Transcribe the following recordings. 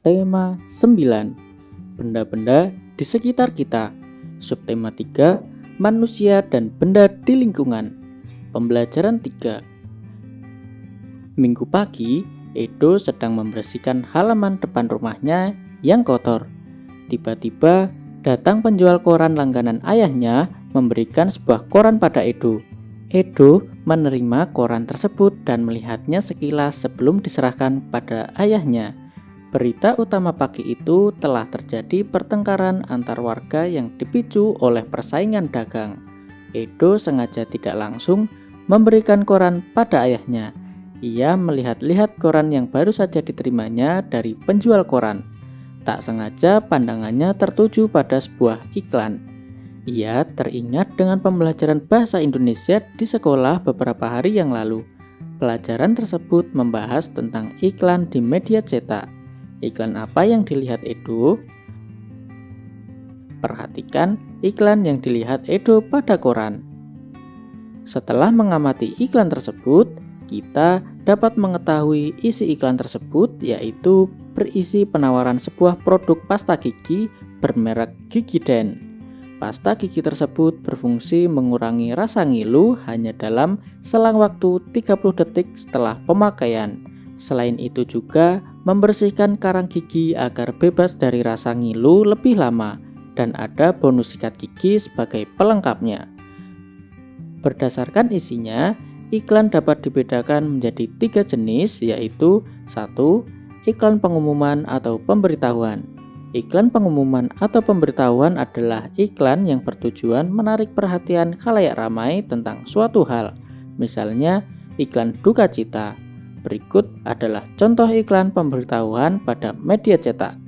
Tema 9. Benda-benda di sekitar kita. Subtema 3. Manusia dan benda di lingkungan. Pembelajaran 3. Minggu pagi, Edo sedang membersihkan halaman depan rumahnya yang kotor. Tiba-tiba datang penjual koran langganan ayahnya memberikan sebuah koran pada Edo. Edo menerima koran tersebut dan melihatnya sekilas sebelum diserahkan pada ayahnya. Berita utama pagi itu telah terjadi pertengkaran antar warga yang dipicu oleh persaingan dagang. Edo sengaja tidak langsung memberikan koran pada ayahnya. Ia melihat-lihat koran yang baru saja diterimanya dari penjual koran. Tak sengaja pandangannya tertuju pada sebuah iklan. Ia teringat dengan pembelajaran bahasa Indonesia di sekolah beberapa hari yang lalu. Pelajaran tersebut membahas tentang iklan di media cetak. Iklan apa yang dilihat Edo? Perhatikan iklan yang dilihat Edo pada koran. Setelah mengamati iklan tersebut, kita dapat mengetahui isi iklan tersebut, yaitu berisi penawaran sebuah produk pasta gigi bermerek Gigiden. Pasta gigi tersebut berfungsi mengurangi rasa ngilu hanya dalam selang waktu 30 detik setelah pemakaian. Selain itu juga membersihkan karang gigi agar bebas dari rasa ngilu lebih lama, dan ada bonus sikat gigi sebagai pelengkapnya. Berdasarkan isinya, iklan dapat dibedakan menjadi 3 jenis, yaitu 1. Iklan pengumuman atau pemberitahuan. Iklan pengumuman atau pemberitahuan adalah iklan yang bertujuan menarik perhatian khalayak ramai tentang suatu hal, misalnya iklan duka cita. Berikut adalah contoh iklan pemberitahuan pada media cetak.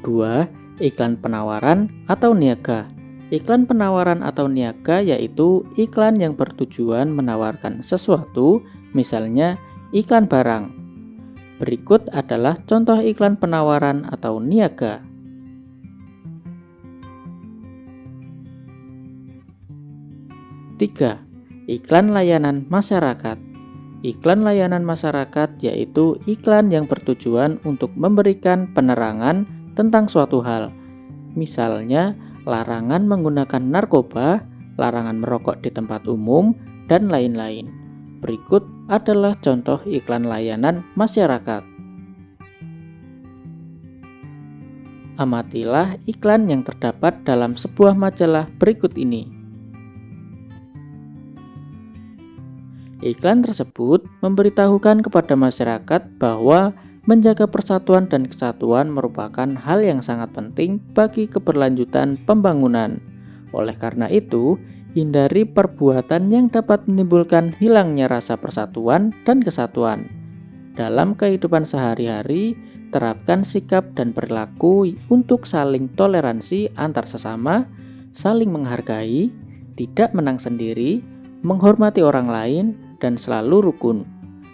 2. Iklan penawaran atau niaga. Iklan penawaran atau niaga yaitu iklan yang bertujuan menawarkan sesuatu, misalnya iklan barang. Berikut adalah contoh iklan penawaran atau niaga. 3. Iklan layanan masyarakat. Iklan layanan masyarakat yaitu iklan yang bertujuan untuk memberikan penerangan tentang suatu hal. Misalnya, larangan menggunakan narkoba, larangan merokok di tempat umum, dan lain-lain. Berikut adalah contoh iklan layanan masyarakat. Amatilah iklan yang terdapat dalam sebuah majalah berikut ini. Iklan tersebut memberitahukan kepada masyarakat bahwa menjaga persatuan dan kesatuan merupakan hal yang sangat penting bagi keberlanjutan pembangunan. Oleh karena itu, hindari perbuatan yang dapat menimbulkan hilangnya rasa persatuan dan kesatuan. Dalam kehidupan sehari-hari, terapkan sikap dan perilaku untuk saling toleransi antar sesama, saling menghargai, tidak menang sendiri, menghormati orang lain, dan selalu rukun.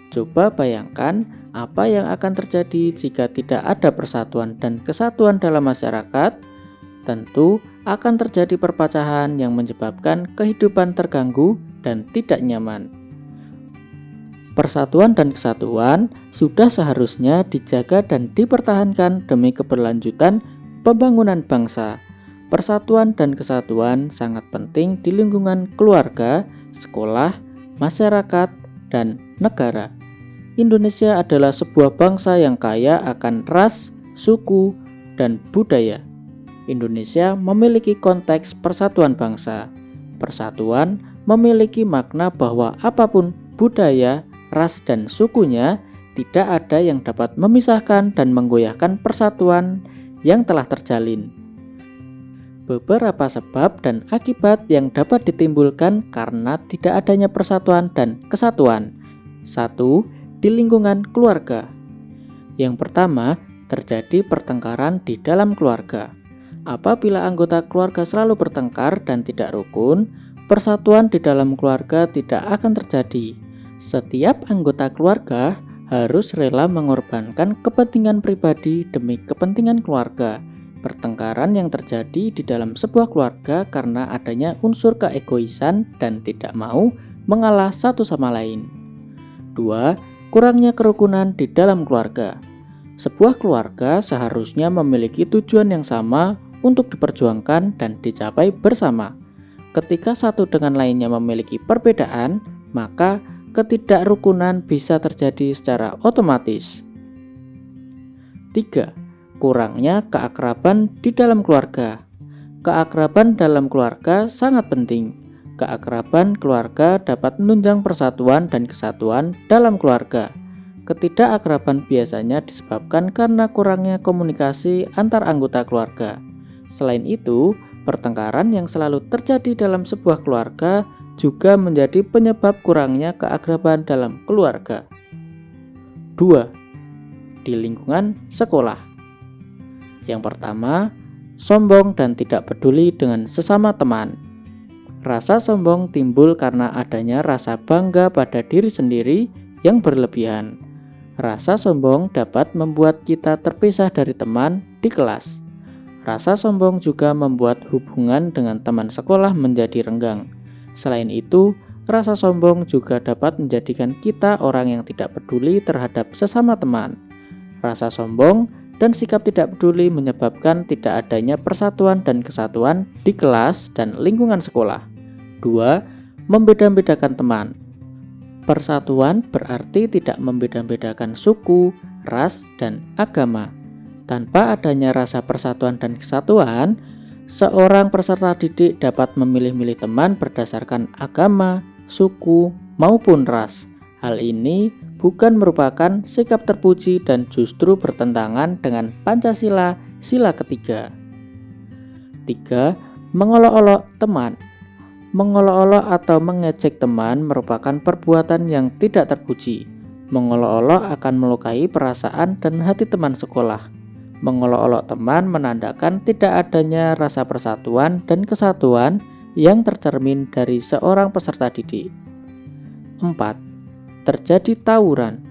Coba bayangkan apa yang akan terjadi jika tidak ada persatuan dan kesatuan dalam masyarakat. Tentu akan terjadi perpecahan yang menyebabkan kehidupan terganggu dan tidak nyaman. Persatuan dan kesatuan sudah seharusnya dijaga dan dipertahankan demi keberlanjutan pembangunan bangsa. Persatuan dan kesatuan sangat penting di lingkungan keluarga, sekolah, masyarakat, dan negara. Indonesia adalah sebuah bangsa yang kaya akan ras, suku, dan budaya. Indonesia memiliki konteks persatuan bangsa. Persatuan memiliki makna bahwa apapun budaya, ras, dan sukunya, tidak ada yang dapat memisahkan dan menggoyahkan persatuan yang telah terjalin. Beberapa sebab dan akibat yang dapat ditimbulkan karena tidak adanya persatuan dan kesatuan. 1. Di lingkungan keluarga. Yang pertama, terjadi pertengkaran di dalam keluarga. Apabila anggota keluarga selalu bertengkar dan tidak rukun, persatuan di dalam keluarga tidak akan terjadi. Setiap anggota keluarga harus rela mengorbankan kepentingan pribadi demi kepentingan keluarga. Pertengkaran yang terjadi di dalam sebuah keluarga karena adanya unsur keegoisan dan tidak mau mengalah satu sama lain. 2. Kurangnya kerukunan di dalam keluarga. Sebuah keluarga seharusnya memiliki tujuan yang sama untuk diperjuangkan dan dicapai bersama. Ketika satu dengan lainnya memiliki perbedaan, maka ketidakrukunan bisa terjadi secara otomatis. 3. Kurangnya keakraban di dalam keluarga. Keakraban dalam keluarga sangat penting. Keakraban keluarga dapat menunjang persatuan dan kesatuan dalam keluarga. Ketidakakraban biasanya disebabkan karena kurangnya komunikasi antar anggota keluarga. Selain itu, pertengkaran yang selalu terjadi dalam sebuah keluarga juga menjadi penyebab kurangnya keakraban dalam keluarga. 2. Di lingkungan sekolah. Yang pertama, sombong dan tidak peduli dengan sesama teman. Rasa sombong timbul karena adanya rasa bangga pada diri sendiri yang berlebihan. Rasa sombong dapat membuat kita terpisah dari teman di kelas. Rasa sombong juga membuat hubungan dengan teman sekolah menjadi renggang. Selain itu, rasa sombong juga dapat menjadikan kita orang yang tidak peduli terhadap sesama teman. Rasa sombong dan sikap tidak peduli menyebabkan tidak adanya persatuan dan kesatuan di kelas dan lingkungan sekolah. 2. Membeda-bedakan teman. Persatuan berarti tidak membeda-bedakan suku, ras, dan agama. Tanpa adanya rasa persatuan dan kesatuan, seorang peserta didik dapat memilih-milih teman berdasarkan agama, suku, maupun ras. Hal ini bukan merupakan sikap terpuji dan justru bertentangan dengan Pancasila sila ketiga. 3. Mengolok-olok teman. Mengolok-olok atau mengejek teman merupakan perbuatan yang tidak terpuji. Mengolok-olok akan melukai perasaan dan hati teman sekolah. Mengolok-olok teman menandakan tidak adanya rasa persatuan dan kesatuan yang tercermin dari seorang peserta didik. 4. Terjadi tawuran.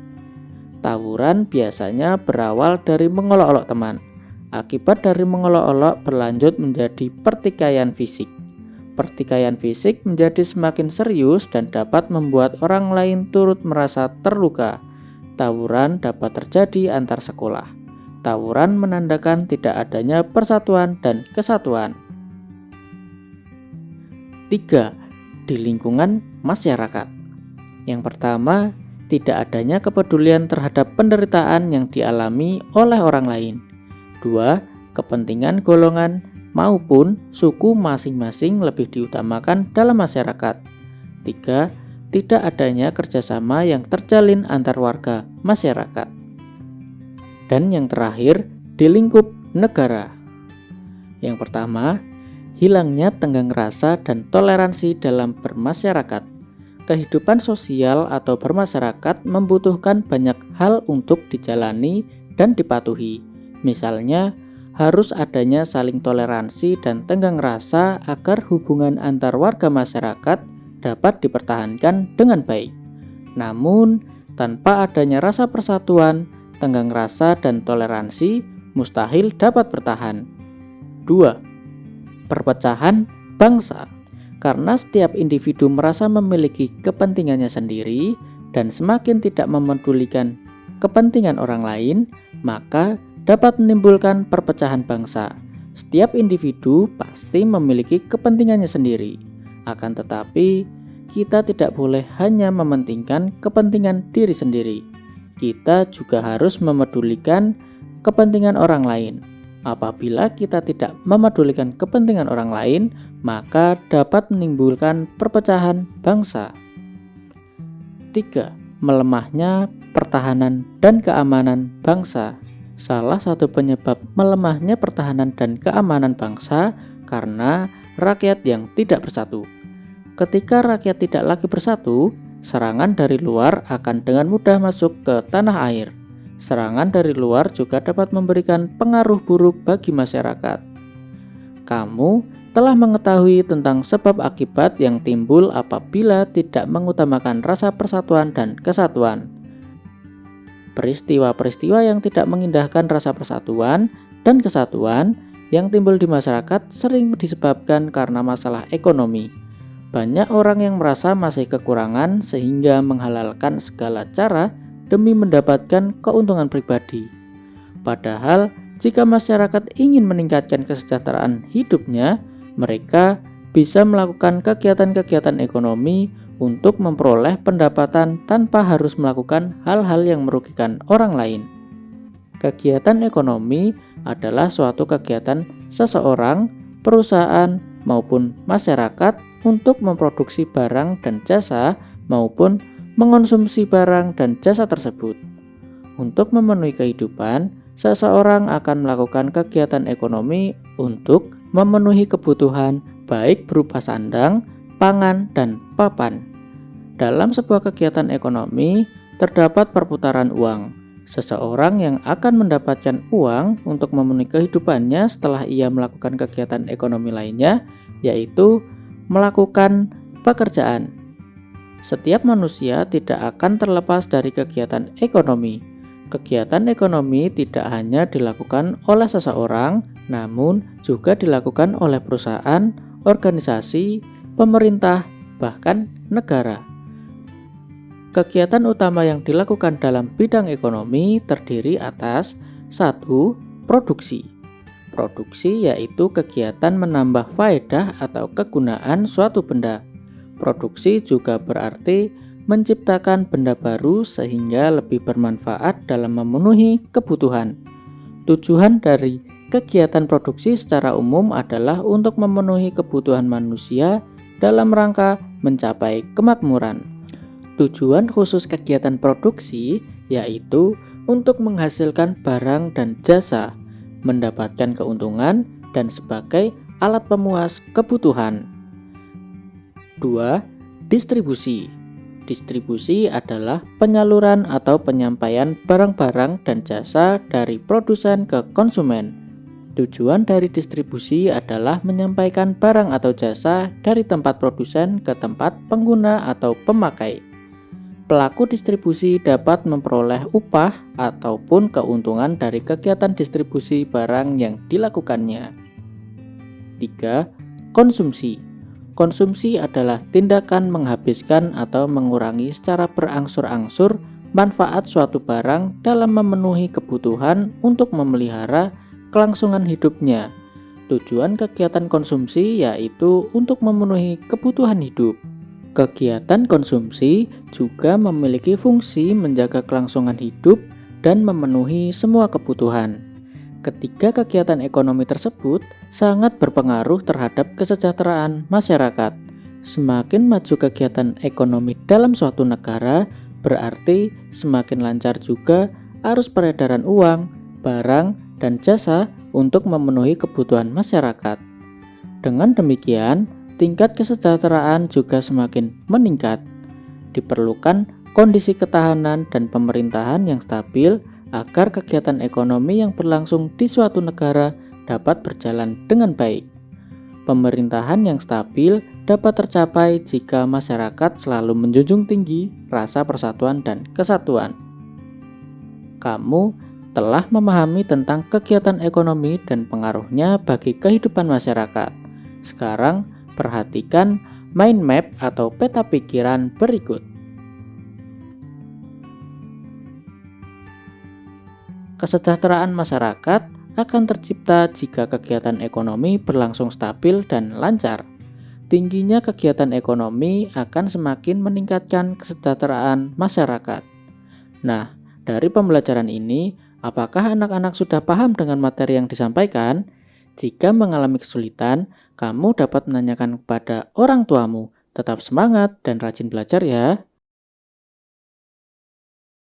Tawuran biasanya berawal dari mengolok-olok teman. Akibat dari mengolok-olok berlanjut menjadi pertikaian fisik. Pertikaian fisik menjadi semakin serius dan dapat membuat orang lain turut merasa terluka. Tawuran dapat terjadi antar sekolah. Tawuran menandakan tidak adanya persatuan dan kesatuan. 3. Di lingkungan masyarakat. Yang pertama, tidak adanya kepedulian terhadap penderitaan yang dialami oleh orang lain. 2. Kepentingan golongan maupun suku masing-masing lebih diutamakan dalam masyarakat. 3. Tidak adanya kerjasama yang terjalin antar warga masyarakat. Dan yang terakhir, di lingkup negara. Yang pertama, hilangnya tenggang rasa dan toleransi dalam bermasyarakat. Kehidupan sosial atau bermasyarakat membutuhkan banyak hal untuk dijalani dan dipatuhi. Misalnya, harus adanya saling toleransi dan tenggang rasa agar hubungan antar warga masyarakat dapat dipertahankan dengan baik. Namun, tanpa adanya rasa persatuan, tenggang rasa dan toleransi mustahil dapat bertahan. 2. Perpecahan bangsa. Karena setiap individu merasa memiliki kepentingannya sendiri dan semakin tidak memedulikan kepentingan orang lain, maka dapat menimbulkan perpecahan bangsa. Setiap individu pasti memiliki kepentingannya sendiri. Akan tetapi, kita tidak boleh hanya mementingkan kepentingan diri sendiri. Kita juga harus memedulikan kepentingan orang lain. Apabila kita tidak memedulikan kepentingan orang lain, maka dapat menimbulkan perpecahan bangsa. 3. Melemahnya pertahanan dan keamanan bangsa. Salah satu penyebab melemahnya pertahanan dan keamanan bangsa karena rakyat yang tidak bersatu. Ketika rakyat tidak lagi bersatu, serangan dari luar akan dengan mudah masuk ke tanah air. Serangan dari luar juga dapat memberikan pengaruh buruk bagi masyarakat. Kamu telah mengetahui tentang sebab akibat yang timbul apabila tidak mengutamakan rasa persatuan dan kesatuan. Peristiwa-peristiwa yang tidak mengindahkan rasa persatuan dan kesatuan yang timbul di masyarakat sering disebabkan karena masalah ekonomi. Banyak orang yang merasa masih kekurangan sehingga menghalalkan segala cara demi mendapatkan keuntungan pribadi. Padahal, jika masyarakat ingin meningkatkan kesejahteraan hidupnya, mereka bisa melakukan kegiatan-kegiatan ekonomi untuk memperoleh pendapatan tanpa harus melakukan hal-hal yang merugikan orang lain. Kegiatan ekonomi adalah suatu kegiatan seseorang, perusahaan, maupun masyarakat untuk memproduksi barang dan jasa maupun mengonsumsi barang dan jasa tersebut. Untuk memenuhi kehidupan, seseorang akan melakukan kegiatan ekonomi untuk memenuhi kebutuhan baik berupa sandang, pangan, dan papan. Dalam sebuah kegiatan ekonomi, terdapat perputaran uang. Seseorang yang akan mendapatkan uang untuk memenuhi kehidupannya setelah ia melakukan kegiatan ekonomi lainnya, yaitu melakukan pekerjaan. Setiap manusia tidak akan terlepas dari kegiatan ekonomi. Kegiatan ekonomi tidak hanya dilakukan oleh seseorang, namun juga dilakukan oleh perusahaan, organisasi, pemerintah, bahkan negara. Kegiatan utama yang dilakukan dalam bidang ekonomi terdiri atas 1. Produksi. Produksi yaitu kegiatan menambah faedah atau kegunaan suatu benda. Produksi juga berarti menciptakan benda baru sehingga lebih bermanfaat dalam memenuhi kebutuhan. Tujuan dari kegiatan produksi secara umum adalah untuk memenuhi kebutuhan manusia dalam rangka mencapai kemakmuran. Tujuan khusus kegiatan produksi yaitu untuk menghasilkan barang dan jasa, mendapatkan keuntungan, dan sebagai alat pemuas kebutuhan. 2. Distribusi. Distribusi adalah penyaluran atau penyampaian barang-barang dan jasa dari produsen ke konsumen. Tujuan dari distribusi adalah menyampaikan barang atau jasa dari tempat produsen ke tempat pengguna atau pemakai. Pelaku distribusi dapat memperoleh upah ataupun keuntungan dari kegiatan distribusi barang yang dilakukannya. 3. Konsumsi. Konsumsi adalah tindakan menghabiskan atau mengurangi secara berangsur-angsur manfaat suatu barang dalam memenuhi kebutuhan untuk memelihara kelangsungan hidupnya. Tujuan kegiatan konsumsi yaitu untuk memenuhi kebutuhan hidup. Kegiatan konsumsi juga memiliki fungsi menjaga kelangsungan hidup dan memenuhi semua kebutuhan. Ketiga kegiatan ekonomi tersebut sangat berpengaruh terhadap kesejahteraan masyarakat. Semakin maju kegiatan ekonomi dalam suatu negara, berarti semakin lancar juga arus peredaran uang, barang, dan jasa untuk memenuhi kebutuhan masyarakat. Dengan demikian, tingkat kesejahteraan juga semakin meningkat. Diperlukan kondisi ketahanan dan pemerintahan yang stabil agar kegiatan ekonomi yang berlangsung di suatu negara dapat berjalan dengan baik. Pemerintahan yang stabil dapat tercapai jika masyarakat selalu menjunjung tinggi rasa persatuan dan kesatuan. Kamu telah memahami tentang kegiatan ekonomi dan pengaruhnya bagi kehidupan masyarakat. Sekarang, perhatikan mind map atau peta pikiran berikut. Kesejahteraan masyarakat akan tercipta jika kegiatan ekonomi berlangsung stabil dan lancar. Tingginya kegiatan ekonomi akan semakin meningkatkan kesejahteraan masyarakat. Nah, dari pembelajaran ini, apakah anak-anak sudah paham dengan materi yang disampaikan? Jika mengalami kesulitan, kamu dapat menanyakan kepada orang tuamu. Tetap semangat dan rajin belajar ya.